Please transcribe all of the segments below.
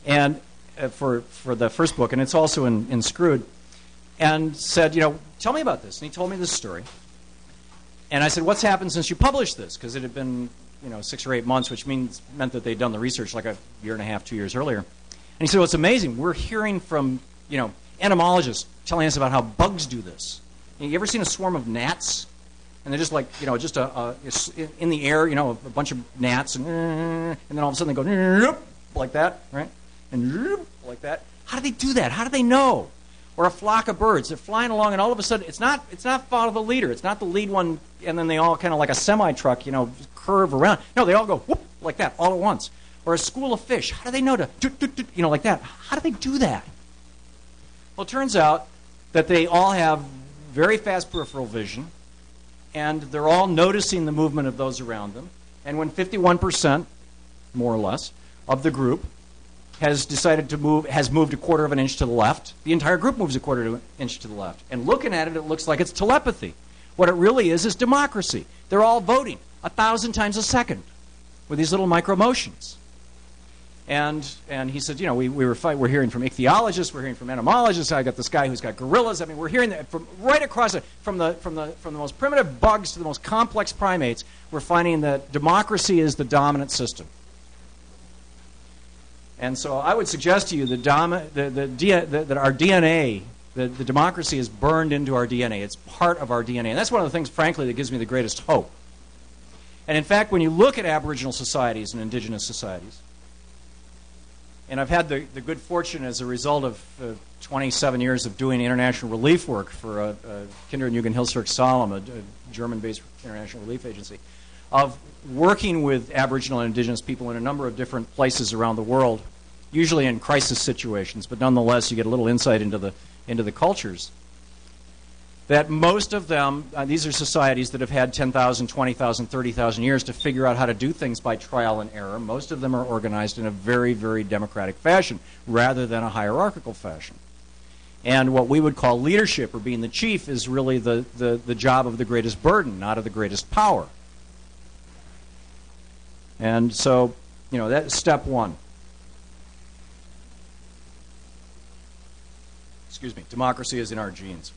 and for the first book, and it's also in Screwed, and said, tell me about this. And he told me this story. And I said, what's happened since you published this? Because it had been 6 or 8 months, which meant that they'd done the research like a year and a half, 2 years earlier. And he said, well, it's amazing. We're hearing from entomologists telling us about how bugs do this. You ever seen a swarm of gnats? And they're just like, just in the air, a bunch of gnats, and then all of a sudden they go like that, right? And like that. How do they do that? How do they know? Or a flock of birds. They're flying along, and all of a sudden, it's not follow the leader. It's not the lead one, and then they all kind of like a semi-truck, curve around. No, they all go whoop like that all at once. Or a school of fish. How do they know to like that? How do they do that? Well, it turns out that they all have very fast peripheral vision, and they're all noticing the movement of those around them. And when 51%, more or less, of the group has decided to move, has moved a quarter of an inch to the left, the entire group moves a quarter of an inch to the left. And looking at it, it looks like it's telepathy. What it really is democracy. They're all voting 1,000 times a second with these little micro motions. And he said, we're hearing from ichthyologists, we're hearing from entomologists. I got this guy who's got gorillas. I mean, we're hearing that from right across it, from the most primitive bugs to the most complex primates. We're finding that democracy is the dominant system. And so I would suggest to you that our DNA, the democracy is burned into our DNA. It's part of our DNA. And that's one of the things, frankly, that gives me the greatest hope. And in fact, when you look at Aboriginal societies and indigenous societies, and I've had the good fortune as a result of 27 years of doing international relief work for Kinder and Jugendhilfswerk Salem, a German-based international relief agency, of working with Aboriginal and indigenous people in a number of different places around the world, usually in crisis situations, but nonetheless you get a little insight into the cultures. That most of them, these are societies that have had 10,000, 20,000, 30,000 years to figure out how to do things by trial and error. Most of them are organized in a very, very democratic fashion rather than a hierarchical fashion. And what we would call leadership, or being the chief, is really the job of the greatest burden, not of the greatest power. And so, that's step one. Excuse me, democracy is in our genes.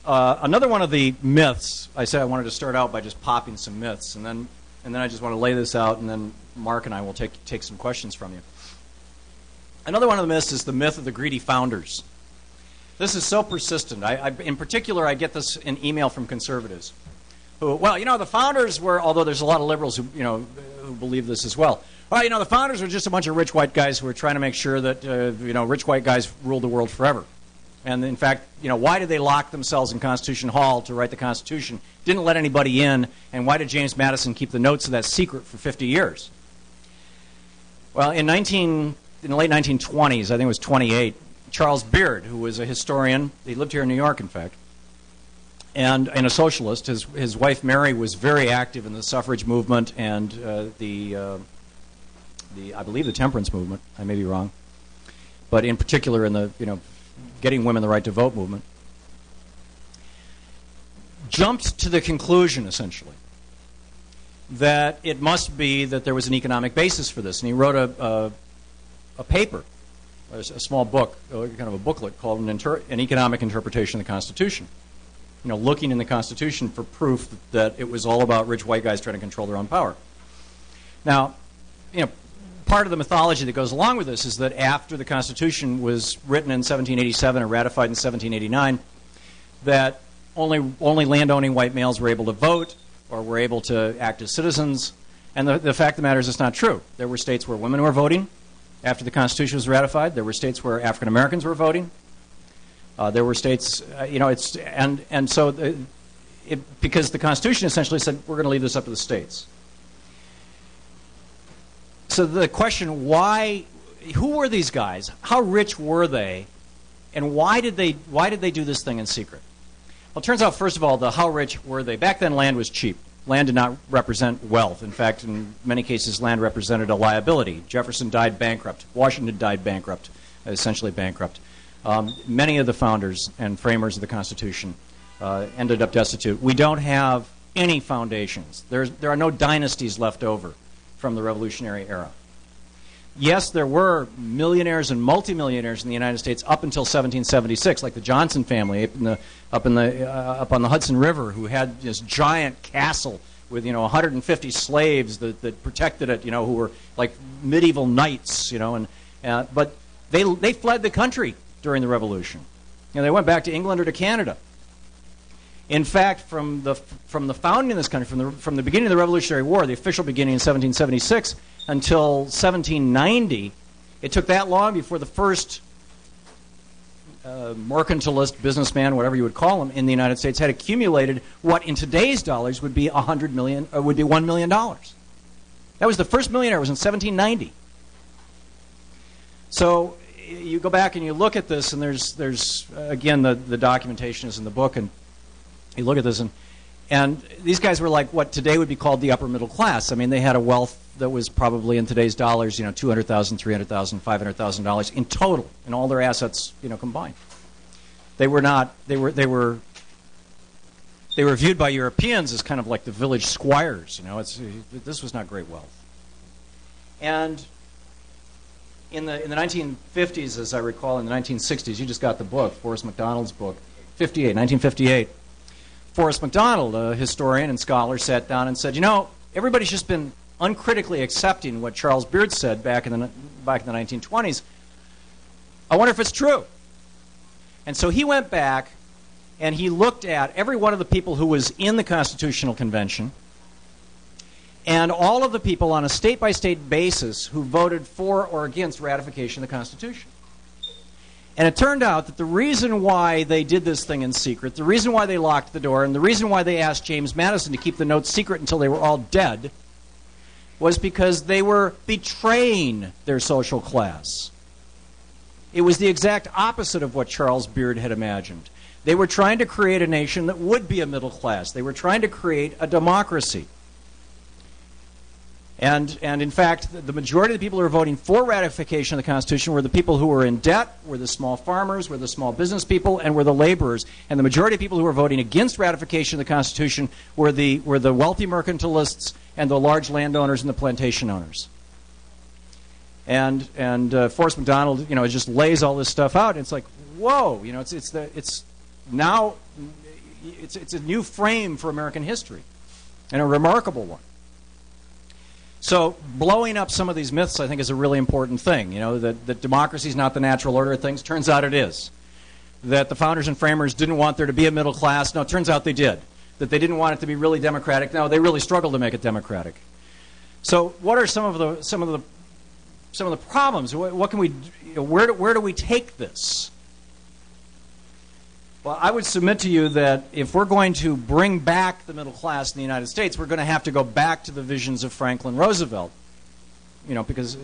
Another one of the myths, I said I wanted to start out by just popping some myths, and then I just want to lay this out, and then Mark and I will take some questions from you. Another one of the myths is the myth of the greedy founders. This is so persistent. In particular, I get this in email from conservatives who, the founders were, although there's a lot of liberals who believe this as well. Well, the founders were just a bunch of rich white guys who were trying to make sure that, rich white guys ruled the world forever. And in fact, why did they lock themselves in Constitution Hall to write the Constitution? Didn't let anybody in, and why did James Madison keep the notes of that secret for 50 years? Well, in the late 1920s, I think it was 28, Charles Beard, who was a historian, he lived here in New York, in fact, and a socialist. His wife Mary was very active in the suffrage movement and I believe the temperance movement. I may be wrong, but in particular in the getting women the right to vote movement. Jumped to the conclusion, essentially, that it must be that there was an economic basis for this, and he wrote a paper, a small book, kind of a booklet called an Economic Interpretation of the Constitution. Looking in the Constitution for proof that it was all about rich white guys trying to control their own power. Now, part of the mythology that goes along with this is that after the Constitution was written in 1787 and ratified in 1789, that only land-owning white males were able to vote or were able to act as citizens. And the fact of the matter is it's not true. There were states where women were voting after the Constitution was ratified. There were states where African Americans were voting. There were states, because the Constitution essentially said we're going to leave this up to the states. So the question, who were these guys? How rich were they? And why did they do this thing in secret? Well, it turns out, first of all, how rich were they? Back then, land was cheap. Land did not represent wealth. In fact, in many cases, land represented a liability. Jefferson died bankrupt. Washington died bankrupt, essentially bankrupt. Many of the founders and framers of the Constitution ended up destitute. We don't have any foundations. There are no dynasties left over from the Revolutionary era. yes, there were millionaires and multimillionaires in the United States up until 1776, like the Johnson family up on the Hudson River, who had this giant castle with 150 slaves that protected it, who were like medieval knights, but they fled the country during the Revolution. They went back to England or to Canada. In fact, from the founding of this country, from the beginning of the Revolutionary War, the official beginning in 1776, until 1790, it took that long before the first mercantilist, businessman, whatever you would call him, in the United States had accumulated what in today's dollars would be $100 million, would be $1 million. That was the first millionaire. It was in 1790. So you go back and you look at this, and there's again the documentation is in the book, and you look at this, and these guys were like what today would be called the upper middle class. I mean, they had a wealth that was probably in today's dollars, $200,000, $300,000, $500,000 in total, in all their assets, combined. They were viewed by Europeans as kind of like the village squires. This was not great wealth. And in the 1950s, as I recall, in the 1960s, you just got the book, Forrest McDonald's book, 1958. Forrest McDonald, a historian and scholar, sat down and said, everybody's just been uncritically accepting what Charles Beard said back in the 1920s. I wonder if it's true. And so he went back and he looked at every one of the people who was in the Constitutional Convention and all of the people on a state-by-state basis who voted for or against ratification of the Constitution. And it turned out that the reason why they did this thing in secret, the reason why they locked the door, and the reason why they asked James Madison to keep the notes secret until they were all dead was because they were betraying their social class. It was the exact opposite of what Charles Beard had imagined. They were trying to create a nation that would be a middle class. They were trying to create a democracy. And in fact, the majority of the people who were voting for ratification of the Constitution were the people who were in debt, were the small farmers, were the small business people, and were the laborers. And the majority of people who were voting against ratification of the Constitution were the wealthy mercantilists and the large landowners and the plantation owners. And Forrest McDonald, just lays all this stuff out. And it's like, whoa, it's a new frame for American history, and a remarkable one. So blowing up some of these myths, I think, is a really important thing. That democracy is not the natural order of things. Turns out it is. That the founders and framers didn't want there to be a middle class. No, it turns out they did. That they didn't want it to be really democratic. No, they really struggled to make it democratic. So what are some of the problems? What can we? Where do we take this? Well, I would submit to you that if we're going to bring back the middle class in the United States, we're going to have to go back to the visions of Franklin Roosevelt. Because,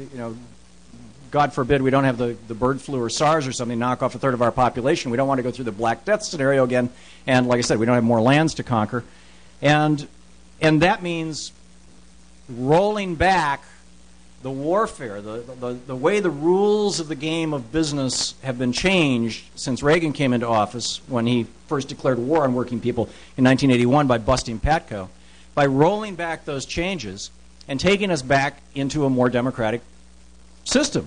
God forbid we don't have the bird flu or SARS or something knock off a third of our population. We don't want to go through the Black Death scenario again. And like I said, we don't have more lands to conquer. And that means rolling back the warfare, the way the rules of the game of business have been changed since Reagan came into office, when he first declared war on working people in 1981 by busting Patco, by rolling back those changes and taking us back into a more democratic system,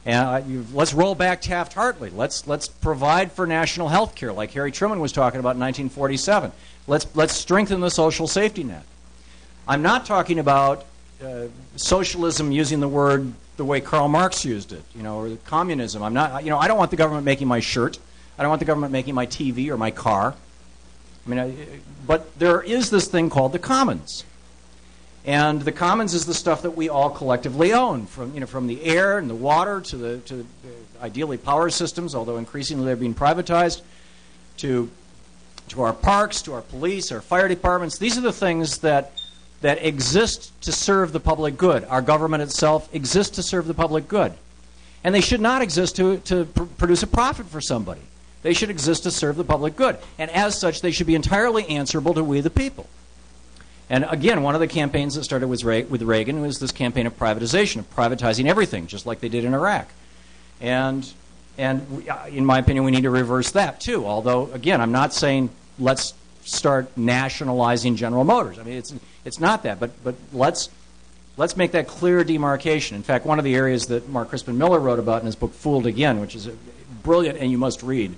And let's roll back Taft-Hartley. Let's provide for national health care, like Harry Truman was talking about in 1947. Let's strengthen the social safety net. I'm not talking about socialism using the word the way Karl Marx used it, or communism. I'm not, I don't want the government making my shirt. I don't want the government making my TV or my car. But there is this thing called the commons. And the commons is the stuff that we all collectively own, from the air and the water to ideally power systems, although increasingly they're being privatized, to our parks, to our police, our fire departments. These are the things that exist to serve the public good. Our government itself exists to serve the public good. And they should not exist to produce a profit for somebody. They should exist to serve the public good. And as such, they should be entirely answerable to we the people. And again, one of the campaigns that started with Reagan was this campaign of privatization, of privatizing everything, just like they did in Iraq. And in my opinion, we need to reverse that too. Although, again, I'm not saying let's start nationalizing General Motors. It's not that, but let's Let's make that clear demarcation. In fact, one of the areas that Mark Crispin Miller wrote about in his book Fooled Again, which is brilliant and you must read,